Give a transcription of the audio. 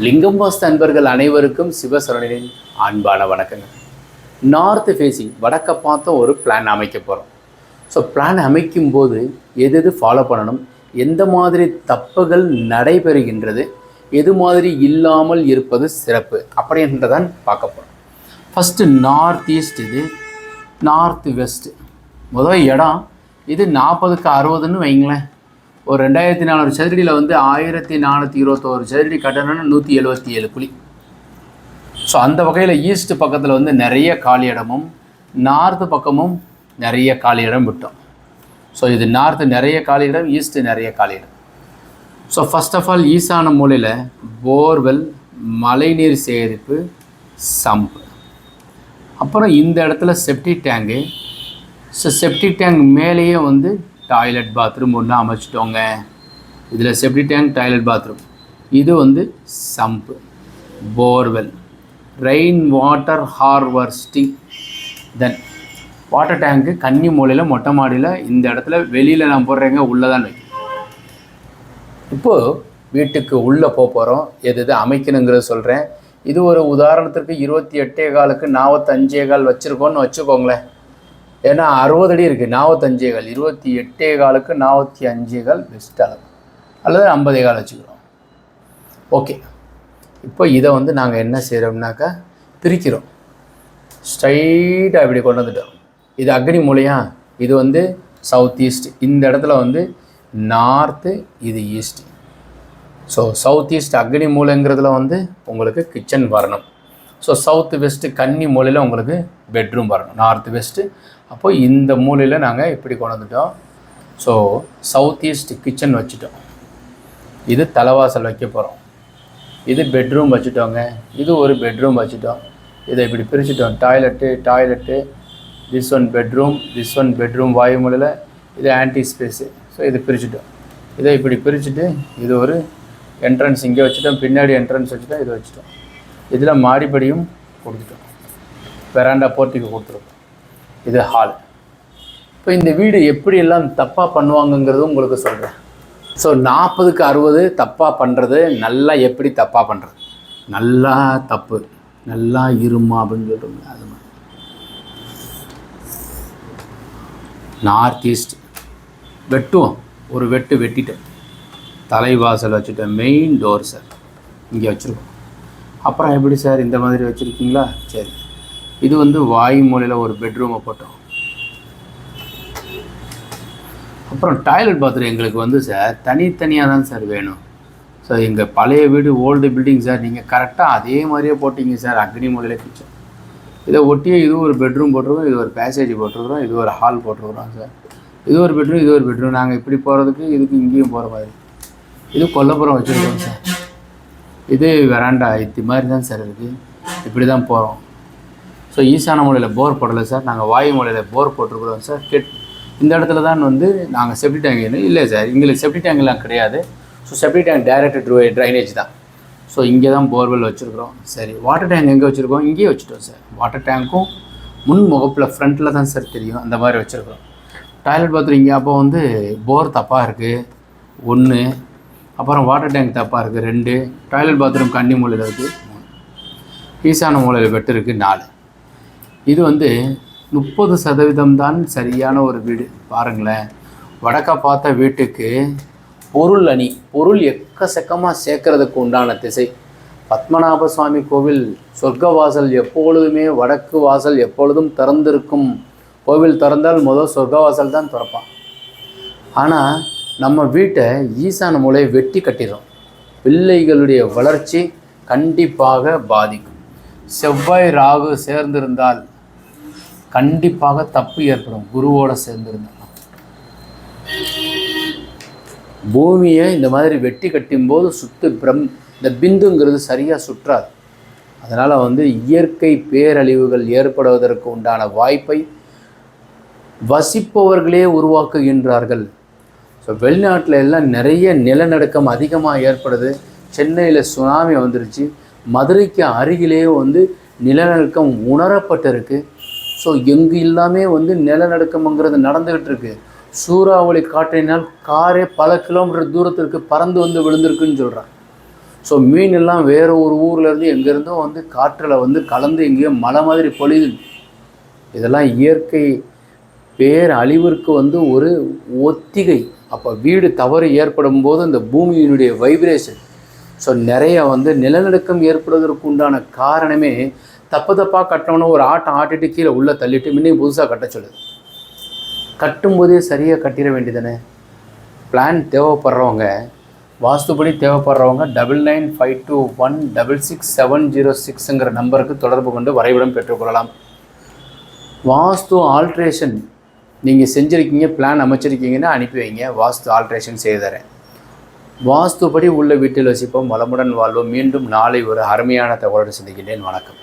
லிங்கம் வாஸ்து அன்பர்கள் அனைவருக்கும் சிவசரணின் அன்பான வணக்கங்கள். நார்த் ஃபேஸிங் வடக்க பார்த்த ஒரு பிளான் அமைக்க போகிறோம். ஸோ பிளான் அமைக்கும்போது எது ஃபாலோ பண்ணணும், எந்த மாதிரி தப்புகள் நடைபெறுகின்றது, எது மாதிரி இல்லாமல் இருப்பது சிறப்பு அப்படின்றதான் பார்க்க போகிறோம். ஃபஸ்ட்டு நார்த் ஈஸ்ட், இது நார்த் வெஸ்ட்டு. முதல் இடம் இது 40க்கு 60ன்னு வைங்களேன். ஒரு 2400 சதுரடியில் 1421 சதுரடி கட்டணும்னா 177 குழி. ஸோ அந்த வகையில் ஈஸ்ட் பக்கத்தில் நிறைய காலி இடமும், நார்த்து பக்கமும் நிறைய காலி இடம் விட்டோம். ஸோ இது நார்த்து நிறைய காலி இடம், ஈஸ்ட்டு நிறைய காலி இடம். ஸோ ஃபஸ்ட் ஆஃப் ஆல் ஈசான மூலையில் போர்வெல், மழைநீர் சேகரிப்பு, சம்பு. அப்புறம் இந்த இடத்துல septic tank. So septic tank மேலேயே டாய்லெட் பாத்ரூம் ஒன்று அமைச்சிட்டோங்க. இதில் செப்டிக் டேங்க், டாய்லெட் பாத்ரூம். இது sump, borewell, rain water harvesting. Then water டேங்க்கு கன்னி மூலையில் மொட்டை மாடியில் இந்த இடத்துல. வெளியில் நான் போடுறேங்க, உள்ளே தான் வைக்கும். இப்போது வீட்டுக்கு உள்ளே போகிறோம், எது அமைக்கணுங்கிறத சொல்கிறேன். இது ஒரு உதாரணத்திற்கு 28.4க்கு 45.4 வச்சுருக்கோன்னு வச்சுக்கோங்களேன். ஏன்னா 60 அடி இருக்குது, 45.4, 28.4க்கு 45.4 பெஸ்ட் அளவு, அல்லது 50.4 வச்சுக்கிறோம். ஓகே, இப்போ இதை நாங்கள் என்ன செய்கிறோம்னாக்கா பிரிக்கிறோம். ஸ்ட்ரைட்டாக இப்படி கொண்டு வந்துட்டோம். இது அக்னி மூலையா, இது சவுத் ஈஸ்ட். இந்த இடத்துல நார்த்து, இது ஈஸ்ட். ஸோ சவுத் ஈஸ்ட் அக்னி மூலைங்கிறதுல உங்களுக்கு கிச்சன் வரணும். ஸோ சவுத் வெஸ்ட்டு கன்னி மூலையில் உங்களுக்கு பெட்ரூம் வரணும். North west. அப்போ இந்த மூலையில் நாங்கள் இப்படி கொண்டு வந்துட்டோம். ஸோ சவுத் ஈஸ்ட் கிச்சன் வச்சுட்டோம். இது தலைவாசல் வைக்க போகிறோம். இது பெட்ரூம் வச்சுட்டோங்க. இது ஒரு பெட்ரூம் வச்சுட்டோம். இதை இப்படி பிரிச்சுட்டோம். டாய்லெட்டு, திஸ் ஒன் பெட்ரூம் வாயு மூலையில். இது ஆன்டி ஸ்பேஸு. ஸோ இது பிரிச்சுட்டோம். இதை இப்படி பிரிச்சுட்டு இது ஒரு என்ட்ரன்ஸ் இங்கே வச்சுட்டோம். பின்னாடி என்ட்ரன்ஸ் வச்சுட்டோம். இது வச்சுட்டோம். இதில் மாடிப்படியும் கொடுத்துட்டோம். வெராண்டா போர்ட்டிக்கு கொடுத்துருக்கோம். இது ஹால். இப்போ இந்த வீடு எப்படியெல்லாம் தப்பாக பண்ணுவாங்கங்கிறது உங்களுக்கு சொல்கிறேன். ஸோ 40க்கு 60 தப்பாக பண்ணுறது, நல்லா எப்படி தப்பாக பண்ணுறது, நல்லா தப்பு, நல்லா இருமா அப்படின்னு சொல்கிறோம். அது மாதிரி நார்த் ஈஸ்ட் வெட்டுவோம். ஒரு வெட்டிட்டோம். தலைவாசல் வச்சுட்டோம். மெயின் டோர் சார் இங்கே வச்சுருக்கோம். அப்புறம் எப்படி சார் இந்த மாதிரி வச்சுருக்கீங்களா? சரி, இது வாயு மூலையில் ஒரு பெட்ரூமை போட்டோம். அப்புறம் டாய்லெட் பாத்ரூம் எங்களுக்கு சார் தனித்தனியாக தான் சார் வேணும். ஸோ எங்கள் பழைய வீடு ஓல்டு பில்டிங் சார், நீங்கள் கரெக்டாக அதே மாதிரியே போட்டிங்க சார். அக்னி மூலையில் கிச்சன். இதை ஒட்டியே இது ஒரு பெட்ரூம் போட்டிருக்கோம், இது ஒரு பேசேஜ் போட்டிருக்கிறோம், இது ஒரு ஹால் போட்டிருக்கிறோம் சார். இது ஒரு பெட்ரூம், இது ஒரு பெட்ரூம். நாங்கள் இப்படி போகிறதுக்கு இதுக்கு இங்கேயும் போகிற மாதிரி. இது கொல்லப்புறம் வச்சுருக்கோம் சார். இது வெராண்டா இது மாதிரி தான் சார் இருக்குது. இப்படி தான் போகிறோம். ஸோ ஈசான மூலையில் போர் போடலை சார், நாங்கள் வாயு மூலையில் போர் போட்டிருக்கிறோம் சார். இந்த இடத்துல தான் நாங்கள் செப்டி டேங்க் இல்லை சார், எங்களுக்கு செப்டி டேங்க்லாம் கிடையாது. ஸோ செப்டி டேங்க் டைரக்ட் ட்ரைனேஜ் தான். ஸோ இங்கே தான் போர்வெல் வச்சுருக்குறோம். சரி, வாட்டர் டேங்க் எங்கே வச்சுருக்கோம்? இங்கேயே வச்சுட்டோம் சார். வாட்டர் டேங்க்கும் முன் முகப்பில் ஃப்ரண்ட்டில் தான் சார் தெரியும், அந்த மாதிரி வச்சுருக்குறோம். டாய்லெட் பாத்ரூம் இங்கே. அப்போ போர் தப்பாக இருக்குது 1, அப்புறம் வாட்டர் டேங்க் தப்பாக இருக்குது 2, டாய்லெட் பாத்ரூம் கன்னி மூலையில் இருக்குது 3, ஈசான மூலையில் வெட்டு இருக்குது 4. இது 30% தான் சரியான ஒரு வீடு. பாருங்களேன், வடக்க பார்த்த வீட்டுக்கு பொருள் எக்கச்சக்கமாக சேர்க்கறதுக்கு உண்டான திசை. பத்மநாப சுவாமி கோவில் சொர்க்க வாசல் எப்பொழுதுமே வடக்கு வாசல் எப்பொழுதும் திறந்திருக்கும். கோவில் திறந்தால் முதல் சொர்க்க வாசல் தான் திறப்பான். ஆனால் நம்ம வீட்டை ஈசான மூலையை வெட்டி கட்டிடும். பிள்ளைகளுடைய வளர்ச்சி கண்டிப்பாக பாதிக்கும். செவ்வாய் ராகு சேர்ந்திருந்தால் கண்டிப்பாக தப்பு ஏற்படும். குருவோடு சேர்ந்திருந்தால் பூமியை இந்த மாதிரி வெட்டி கட்டும்போது இந்த பிந்துங்கிறது சரியாக சுற்றாது. அதனால் இயற்கை பேரழிவுகள் ஏற்படுவதற்கு உண்டான வாய்ப்பை வசிப்பவர்களே உருவாக்குகின்றார்கள். ஸோ வெளிநாட்டில் எல்லாம் நிறைய நிலநடுக்கம் அதிகமாக ஏற்படுது. சென்னையில் சுனாமி வந்துருச்சு. மதுரைக்கு அருகிலே நிலநடுக்கம் உணரப்பட்டிருக்கு. ஸோ எங்கு எல்லாமே நிலநடுக்கம்ங்கிறது நடந்துக்கிட்டு இருக்கு. சூறாவளி காற்றினால் காரே பல கிலோமீட்டர் தூரத்திற்கு பறந்து விழுந்திருக்குன்னு சொல்கிறான். ஸோ மீனெல்லாம் வேறு ஒரு ஊர்லேருந்து எங்கேருந்தோ வந்து காற்றில் வந்து கலந்து எங்கேயோ மலை மாதிரி பொழியுது. இதெல்லாம் இயற்கை பேரழிவிற்கு வந்து ஒரு ஒத்திகை. அப்போ வீடு தவறு ஏற்படும் போது இந்த பூமியினுடைய வைப்ரேஷன், ஸோ நிறைய வந்து நிலநடுக்கம் ஏற்படுவதற்கு உண்டான காரணமே தப்பாக கட்டினோன்னா ஒரு ஆட்டிட்டு கீழே உள்ளே தள்ளிட்டு முன்னையும் புதுசாக கட்ட சொல்லுது. கட்டும்போதே சரியாக கட்டிட வேண்டியதானே. பிளான் தேவைப்படுறவங்க, வாஸ்துபடி தேவைப்படுறவங்க 9952166706ங்கிற நம்பருக்கு தொடர்பு கொண்டு வரைபடம் பெற்றுக்கொள்ளலாம். வாஸ்து ஆல்ட்ரேஷன் நீங்கள் செஞ்சுருக்கீங்க, பிளான் அமைச்சிருக்கீங்கன்னா அனுப்பி வைங்க, வாஸ்து ஆல்ட்ரேஷன் செய்து தரேன். வாஸ்துபடி உள்ள வீட்டில் வசிப்போம், வளமுடன் வாழ்வோம். மீண்டும் நாளை ஒரு அருமையான தகவலோடு சந்திக்கின்றேன். வணக்கம்.